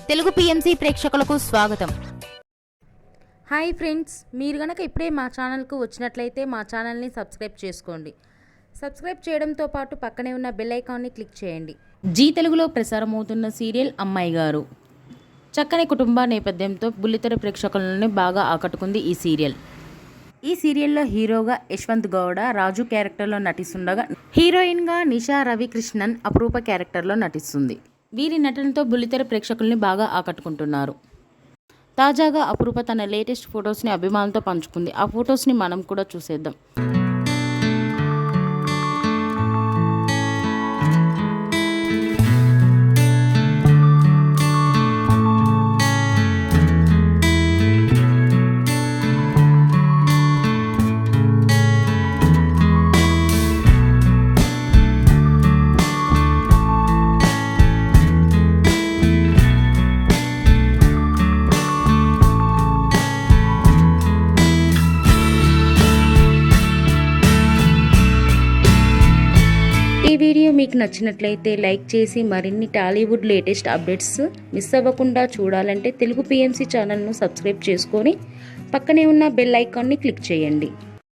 Telugu PMC ప్రేక్షకులకు స్వాగతం. Hi friends, మీరు గనక ఇప్పుడే మా ఛానల్కు వచ్చినట్లయితే మా ఛానల్ని సబ్స్క్రైబ్ చేసుకోండి. సబ్స్క్రైబ్ చేయడంతో పాటు పక్కనే ఉన్న బెల్ ఐకాన్ని క్లిక్ చేయండి. జీ తెలుగులో ప్రసారమవుతున్న సీరియల్ అమ్మాయి గారు. చక్కని కుటుంబ నేపథ్యంతో బుల్లితెర ప్రేక్షకులను బాగా ఆకట్టుకుంది ఈ సీరియల్. ఈ సీరియల్లో హీరోగా యశ్వంత్ గౌడ రాజు క్యారెక్టర్లో నటిస్తుండగా, హీరోయిన్గా నిషా రవికృష్ణన్ అపరూప క్యారెక్టర్లో నటిస్తుంది. వీరి నటనతో బుల్లితెర ప్రేక్షకుల్ని బాగా ఆకట్టుకుంటున్నారు. తాజాగా అపరూప తన లేటెస్ట్ ఫొటోస్ని అభిమానులతో పంచుకుంది. ఆ ఫొటోస్ని మనం కూడా చూసేద్దాం. ఈ వీడియో మీకు నచ్చినట్లయితే లైక్ చేసి మరిన్ని టాలీవుడ్ లేటెస్ట్ అప్డేట్స్ మిస్ అవ్వకుండా చూడాలంటే తెలుగు పిఎంసి ఛానల్ను సబ్స్క్రైబ్ చేసుకొని పక్కనే ఉన్న బెల్ ఐకాన్ని క్లిక్ చేయండి.